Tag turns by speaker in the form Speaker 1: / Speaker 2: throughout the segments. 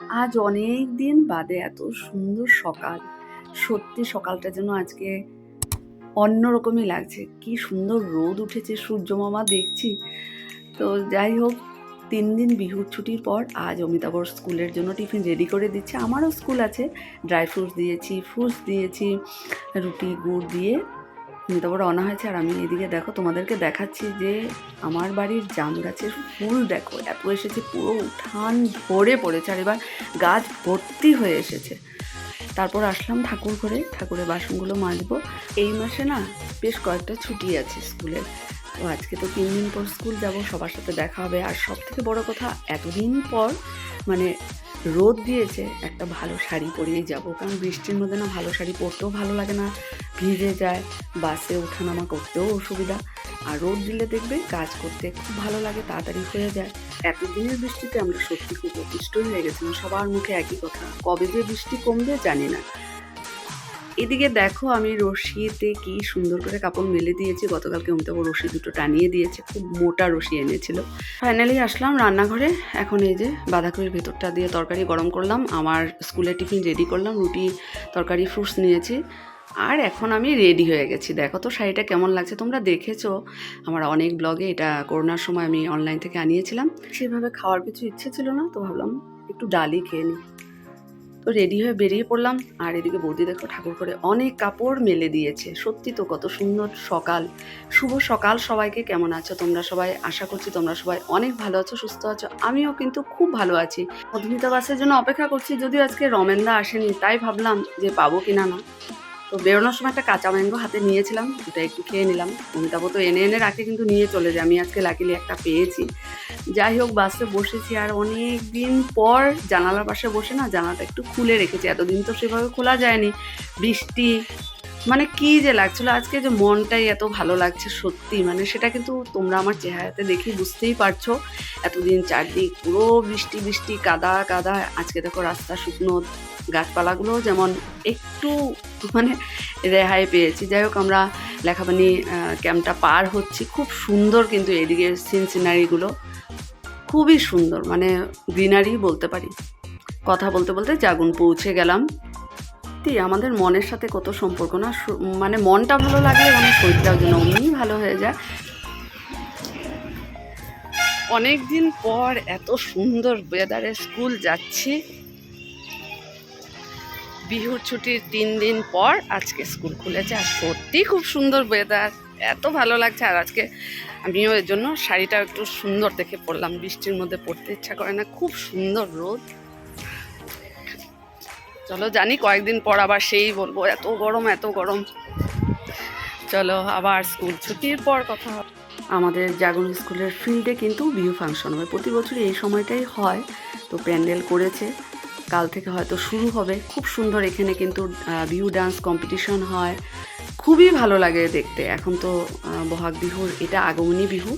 Speaker 1: আজ অনেক দিন বাদে এত সুন্দর সকাল। সত্যি সকালটা যেন আজকে অন্যরকমই লাগছে। কি সুন্দর রোদ উঠেছে, সূর্য মামা দেখছি। তো যাই হোক, ৩ দিন বিহুর ছুটির পর আজ অমিতাভর স্কুলের জন্য টিফিন রেডি করে দিচ্ছে। আমারও স্কুল আছে। ড্রাই ফ্রুটস দিয়েছি, ফ্রুটস দিয়েছি, রুটি গুড় দিয়ে অমিতাভর রওনা হয়েছে। আর আমি এদিকে দেখো তোমাদেরকে দেখাচ্ছি যে আমার বাড়ির জাম গাছের ফুল দেখো এত এসেছে, পুরো উঠান ভরে পড়েছে। আর এবার গাছ ভর্তি হয়ে এসেছে। তারপর আসলাম ঠাকুর ঘরে, ঠাকুরের বাসনগুলো মাজবো। এই মাসে না বেশ কয়েকটা ছুটি আছে স্কুলের। তো আজকে তো ৩ দিন পর স্কুল যাব, সবার সাথে দেখা হবে। আর সব থেকে বড় কথা, এতদিন পর মানে রোদ দিয়েছে, একটা ভালো শাড়ি পরেই যাব। কারণ বৃষ্টির মধ্যে না ভালো শাড়ি পরতেও ভালো লাগে না, ভিজে যায়, বাসে ওঠানামা করতেও অসুবিধা। আর রোদ দিলে দেখবে কাজ করতে খুব ভালো লাগে, তাড়াতাড়ি হয়ে যায়। এতদিনের বৃষ্টিতে আমরা সত্যি খুব অতিষ্ঠই হয়ে গেছিলাম। সবার মুখে একই কথা, কবে যে বৃষ্টি কমবে জানি না। এদিকে দেখো আমি রশিতে কি সুন্দর করে কাপড় মেলে দিয়েছি। গতকালকে অমিতাভ রশি দুটো টানিয়ে দিয়েছে, খুব মোটা রশি এনেছিল। ফাইনালি আসলাম রান্নাঘরে। এখন এই যে বাঁধাকপির ভেতরটা দিয়ে তরকারি গরম করলাম, আমার স্কুলের টিফিন রেডি করলাম, রুটি তরকারি ফ্রুটস নিয়েছি। আর এখন আমি রেডি হয়ে গেছি। দেখো তো শাড়িটা কেমন লাগছে। তোমরা দেখেছো আমার অনেক ব্লগে, এটা করোনার সময় আমি অনলাইন থেকে আনিয়েছিলাম। সেভাবে খাওয়ার কিছু ইচ্ছে ছিল না, তো ভাবলাম একটু ডালই খেয়ে নিই। তো রেডি হয়ে বেরিয়ে পড়লাম। আর এদিকে বৌদি দেখো ঠাকুর করে অনেক কাপড় মেলে দিয়েছে। সত্যি তো কত সুন্দর সকাল। শুভ সকাল সবাইকে। কেমন আছো তোমরা সবাই? আশা করছি তোমরা সবাই অনেক ভালো আছো, সুস্থ আছো। আমিও কিন্তু খুব ভালো আছি। মধুমিতা বাসের জন্য অপেক্ষা করছি, যদিও আজকে রমেনদা আসেনি, তাই ভাবলাম যে পাবো কিনা না। তো বেরোনোর সময় একটা কাঁচা ম্যাঙ্গো হাতে নিয়েছিলাম, ওটা একটু খেয়ে নিলাম। অমিতাভ তো এনে এনে রাখে, কিন্তু নিয়ে চলে যায়। আমি আজকে লাকিলি একটা পেয়েছি। যাই হোক, বাসে বসেছি। আর অনেক দিন পর জানালার পাশে বসে না জানালাটা একটু খুলে রেখেছি। এতদিন তো সেভাবে খোলা যায়নি, বৃষ্টি মানে কি যে লাগছিল। আজকে যে মনটাই এত ভালো লাগছে সত্যি, মানে সেটা কিন্তু তোমরা আমার চেহারাতে দেখে বুঝতেই পারছো। এতদিন চারদিক পুরো বৃষ্টি বৃষ্টি, কাদা কাদা। আজকে দেখো রাস্তা শুকনো, গাছপালাগুলো যেমন একটু মানে রেহাই পেয়েছি। যাই হোক, আমরা লেখাবানি ক্যাম্পটা পার হচ্ছি। খুব সুন্দর কিন্তু এদিকে সিনারিগুলো খুবই সুন্দর, মানে গ্রিনারি বলতে পারি। কথা বলতে বলতে জাগুন পৌঁছে গেলাম। আমাদের মনের সাথে কত সম্পর্ক না, মানে মনটা ভালো লাগলে মানে শরীরটাও যেন অমনি ভালো হয়ে যায়। অনেক দিন পর এত সুন্দর ওয়েদারে স্কুল যাচ্ছি। বিহুর ছুটির 3 দিন পর আজকে স্কুল খুলেছে। আর সত্যি খুব সুন্দর ওয়েদার, এত ভালো লাগছে। আর আজকে আমিও এর জন্য শাড়িটা একটু সুন্দর দেখে পরলাম, বৃষ্টির মধ্যে পরতে ইচ্ছা করে না, খুব সুন্দর রোদ। চলো, জানি কয়েকদিন পর আবার সেই বলবো এত গরম এত গরম। চলো আবার স্কুল ছুটির পর কথা হবে। আমাদের জাগরণ স্কুলের ফিল্ডে কিন্তু বিহু ফাংশন হবে, প্রতি বছরই এই সময়টাই হয়। তো প্যান্ডেল করেছে, কাল থেকে হয়তো শুরু হবে। খুব সুন্দর, এখানে কিন্তু বিহু ডান্স কম্পিটিশন হয়, খুবই ভালো লাগে দেখতে। এখন তো বহাগ বিহুর এটা আগমনী বিহু।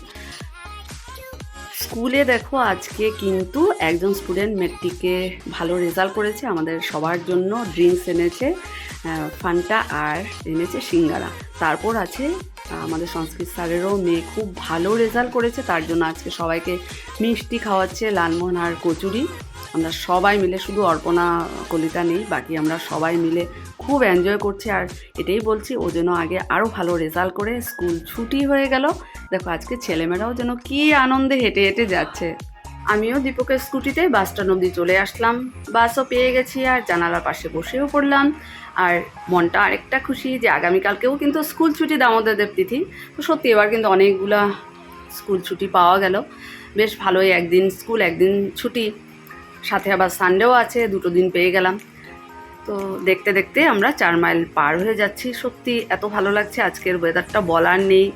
Speaker 1: স্কুলে দেখো আজকে কিন্তু একজন স্টুডেন্ট মেট্রিকে ভালো রেজাল্ট করেছে, আমাদের সবার জন্য ড্রিঙ্কস এনেছে, ফান্টা আর এনেছে সিঙ্গারা। তারপর আছে আমাদের সংস্কৃত স্যারেরও মেয়ে খুব ভালো রেজাল্ট করেছে, তার জন্য আজকে সবাইকে মিষ্টি খাওয়াচ্ছে, লালমোহন আর কচুরি। আমরা সবাই মিলে, শুধু অর্পণা কলিতা নেই, বাকি আমরা সবাই মিলে খুব এনজয় করছি। আর এটাই বলছি, ও যেন আগে আরও ভালো রেজাল্ট করে। স্কুল ছুটি হয়ে গেল, দেখো আজকে ছেলেমেয়েরাও যেন কি আনন্দে হেঁটে হেঁটে যাচ্ছে। আমিও দীপকের স্কুটিতে বাস স্ট্যান্ড অবধি চলে আসলাম, বাসও পেয়ে গেছি। আর জানালার পাশে বসেও পড়লাম। আর মনটা আরেকটা খুশি যে আগামীকালকেও কিন্তু স্কুল ছুটি, দামোদরদেব তিথি। তো সত্যি এবার কিন্তু অনেকগুলা স্কুল ছুটি পাওয়া গেল, বেশ ভালোই। একদিন স্কুল একদিন ছুটি, সাথে আবার সানডেও আছে, 2 দিন পেয়ে গেলাম। তো দেখতে দেখতে আমরা 4 মাইল পার হয়ে যাচ্ছি। সত্যি এত ভালো লাগছে, আজকের ওয়েদারটা বলার নেই।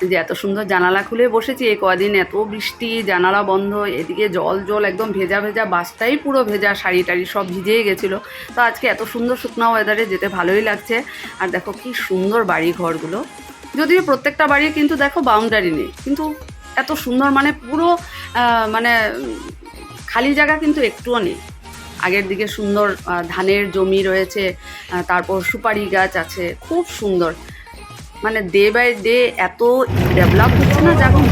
Speaker 1: যে এত সুন্দর, জানালা খুলে বসেছি, এই কদিন এত বৃষ্টি, জানালা বন্ধ, এদিকে জল জল একদম ভেজা ভেজা, বাসটাই পুরো ভেজা, শাড়ি টাড়ি সব ভিজেই গেছিলো। তো আজকে এত সুন্দর শুকনো ওয়েদারে যেতে ভালোই লাগছে। আর দেখো কি সুন্দর বাড়ি ঘরগুলো, যদিও প্রত্যেকটা বাড়ি কিন্তু দেখো বাউন্ডারি নেই, কিন্তু এত সুন্দর, মানে পুরো মানে খালি জায়গা কিন্তু একটুও নেই। আগের দিকে সুন্দর ধানের জমি রয়েছে, তারপর সুপারি গাছ আছে, খুব সুন্দর। মানে ডে বাই ডে এত ডেভেলপ হচ্ছে না যখন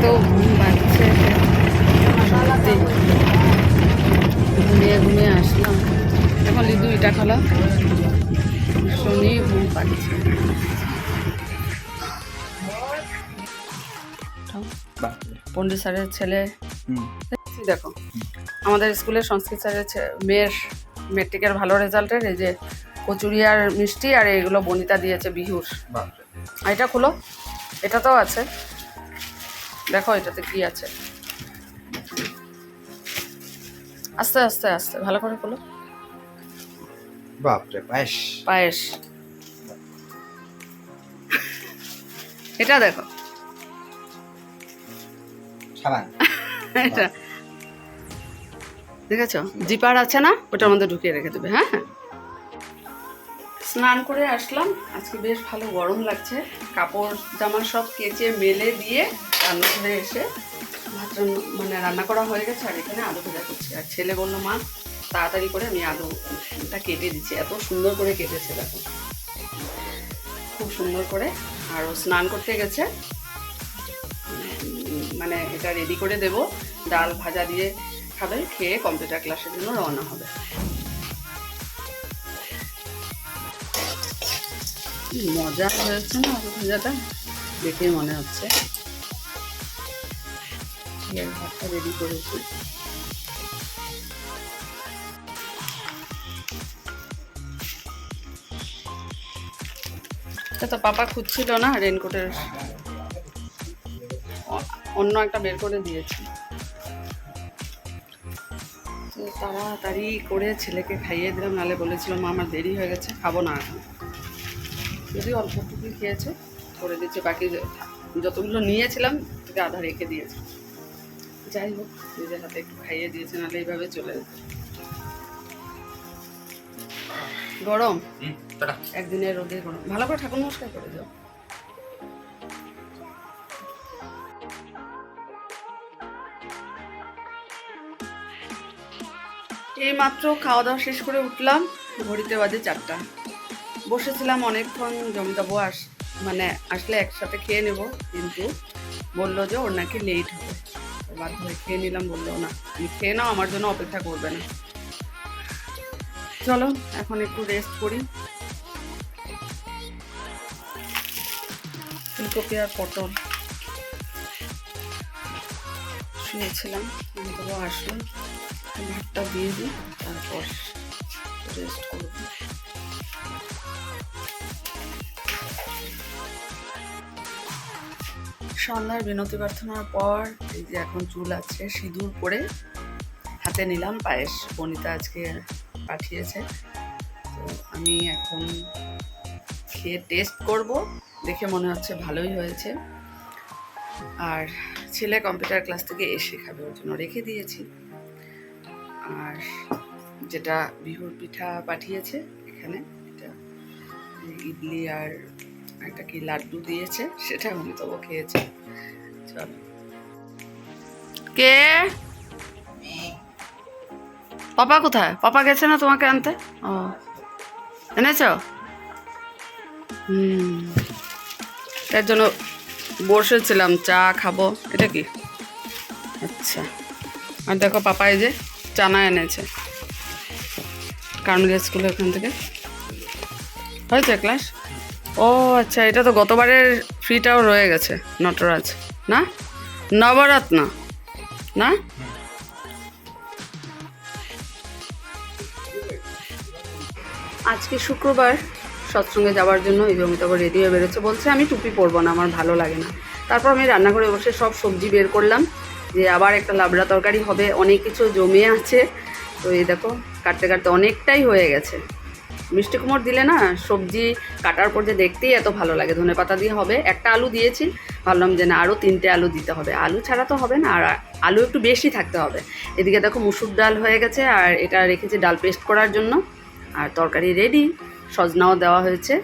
Speaker 1: তো ঘুম পাচ্ছে। ঘুমিয়ে ঘুমিয়ে আসলাম, এখন লিদু ইটা খালা শুনি ঘুম পাচ্ছে। পন্ডিত স্যারের ছেলে, দেখো আমাদের স্কুলের সংস্কৃত স্যারের মেয়ের মেট্রিকের ভালো রেজাল্টের এই যে কচুরি আর মিষ্টি আর এগুলো বনিতা দিয়েছে বিহুর। এটা খুলো, এটা তো আছে, দেখো এটাতে কি আছে। আস্তে আস্তে আস্তে ভালো করে খুলো।
Speaker 2: বাপরে, পায়েস।
Speaker 1: পায়েস, এটা দেখো
Speaker 2: সাবান।
Speaker 1: এটা দেখেছো, জিপার আছে না, ওটার মধ্যে ঢুকিয়ে রেখে দেবে। হ্যাঁ, স্নান করে আসলাম, আজকে বেশ ভালো গরম লাগছে। কাপড় জামা সব কেচে মেলে দিয়ে রান্নাঘরে এসে ভাত মানে রান্না করা হয়ে গেছে, আর এখানে আলু ভাজা করছি। আর ছেলে বললো মা তাড়াতাড়ি করে আমি আলুটা কেটে দিচ্ছি, এত সুন্দর করে কেটেছে দেখো, খুব সুন্দর করে। আর ও স্নান করতে গেছে, মানে এটা রেডি করে দেব, ডাল ভাজা দিয়ে খাবে, খেয়ে কম্পিউটার ক্লাসের জন্য রওনা হবে। মজা হয়েছে না আলু ভাজাটা, দেখেই মনে হচ্ছে। ভাতটা রেডি করেছি, তো পাপা খুঁজছিল না রেনকোটের, অন্য একটা বের করে দিয়েছি। তো তাড়াতাড়ি করে ছেলেকে খাইয়ে দিলাম, নাহলে বলেছিল মা আমার দেরি হয়ে গেছে, খাবো না এখন। যদি অল্পটুকু খেয়েছে, করে দিচ্ছে, বাকি যতগুলো নিয়েছিলাম তোকে আধা রেখে দিয়েছে। যাই হোক, নিজের হাতে একটু খাইয়ে দিয়েছে, নাহলে এইভাবে চলে যেত। গরম, একদিনের রোদে গরম। ভালো করে ঠাকুর নমস্কার করে যাও। এই মাত্র খাওয়া দাওয়া শেষ করে উঠলাম, ঘড়িতে বাজে 4টা। বসেছিলাম অনেকক্ষণ, জমিতাবু মানে আসলে একসাথে খেয়ে নেব, কিন্তু বললো যে ওর নাকি লেট হবে, বাধ্য হয়ে খেয়ে নিলাম। বললো না তুমি খেয়ে নাও, আমার জন্য অপেক্ষা করবে না। চলো এখন একটু রেস্ট করি। ফুলকপি আর পটল শুয়েছিলাম, জমিতাবু আসলো, ভাতটা দিয়ে দিই, তারপর রেস্ট করব। সন্ধ্যার বিনতি প্রার্থনার পর এই যে এখন চুল আছে, সিঁদুর পরে হাতে নিলাম পায়েস, বনিতা আজকে পাঠিয়েছে। তো আমি এখন খেয়ে টেস্ট করব, দেখে মনে হচ্ছে ভালোই হয়েছে। আর ছেলে কম্পিউটার ক্লাস থেকে এসে খাবে, ওর জন্য রেখে দিয়েছি। আর যেটা বিহুর পিঠা পাঠিয়েছে এখানে, এটা ইডলি আর একটা কি লাড্ডু দিয়েছে, সেটা আমি তবু খেয়েছি। চলো, কে পাপা কোথায়? পাপা গেছে না তোমাকে আনতে? ও, এনেছ? এর জন্য বসেছিলাম, চা খাবো। এটা কি? আচ্ছা, আর দেখো পাপা এই যে চানা এনেছে কার্মেল স্কুলে, ওখান থেকে। হয়েছে ক্লাস? ও আচ্ছা, এটা তো গতবারের ফ্রিটাও রয়ে গেছে, নটরাজ না, নবরত্ন না। আজকে শুক্রবার, সৎসঙ্গে যাওয়ার জন্য এই জমিতাবু রেডি হয়ে বেরোচ্ছে, বলছে আমি টুপি পরবো না, আমার ভালো লাগে না। তারপর আমি রান্নাঘরে বসে সব সবজি বের করলাম, যে আবার একটা লাবড়া তরকারি হবে, অনেক কিছু জমে আছে। তো এই দেখো কাটতে কাটতে অনেকটাই হয়ে গেছে। মিষ্টি কুমড় দিলে না সবজি কাটার পর যে দেখতেই এত ভালো লাগে। ধনে পাতা দিয়ে হবে, একটা আলু দিয়েছি, ভাবলাম যে না আরও 3টে আলু দিতে হবে, আলু ছাড়া তো হবে না, আর আলু একটু বেশি থাকতে হবে। এদিকে দেখো মুসুর ডাল হয়ে গেছে, আর এটা রেখেছি ডাল পেস্ট করার জন্য। আর তরকারি রেডি, সজনাও দেওয়া হয়েছে।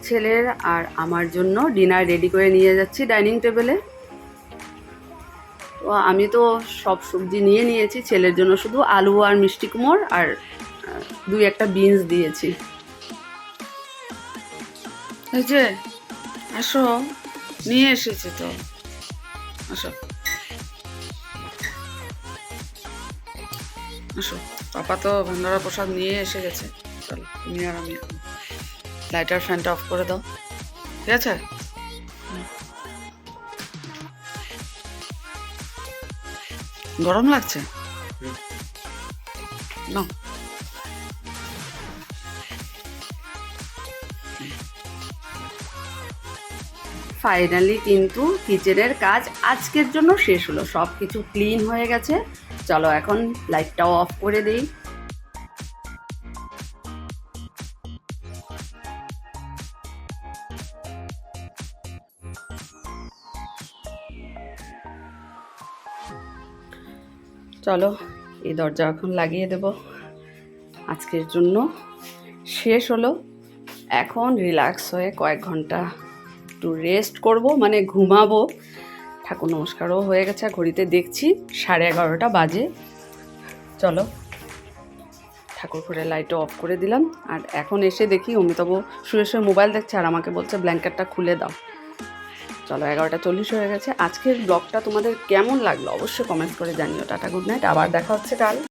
Speaker 1: ছেলের আর আমার জন্য ডিনার রেডি করে নিয়ে যাচ্ছি ডাইনিং টেবিলে। তো আমি তো সব সবজি নিয়ে নিয়েছি, ছেলের জন্য শুধু আলু আর মিষ্টি কুমড় আর 2-1টা বিনস দিয়েছি। এই যে আসো, নিয়ে এসেছি তো, আসো আসো। পাপা তো ভান্ডারা প্রসাদ নিয়ে এসে গেছে। চলো তুমি আর আমি লাইটার ফ্যানটা অফ করে দাও, ঠিক আছে? গরম লাগছে না? ফাইনালি কিন্তু কিচেনের কাজ আজকের জন্য শেষ হলো, সব কিছু ক্লিন হয়ে গেছে। চলো এখন লাইটটাও অফ করে দিই। চলো এই দরজা এখন লাগিয়ে দেব। আজকের জন্য শেষ হলো। এখন রিল্যাক্স হয়ে কয়েক ঘন্টা একটু রেস্ট করব, মানে ঘুমাবো। ঠাকুর নমস্কারও হয়ে গেছে, ঘড়িতে দেখছি 11:30 বাজে। চলো ঠাকুর ঘরে লাইটও অফ করে দিলাম। আর এখন এসে দেখি অমিতাভ শুয়ে শুয়ে মোবাইল দেখছে আর আমাকে বলছে ব্ল্যাঙ্কেটটা খুলে দাও। চলো 11:40 হয়ে গেছে। আজকের ব্লগটা তোমাদের কেমন লাগলো অবশ্যই কমেন্ট করে জানিও। টাটা, গুড নাইট, আবার দেখা হচ্ছে কাল।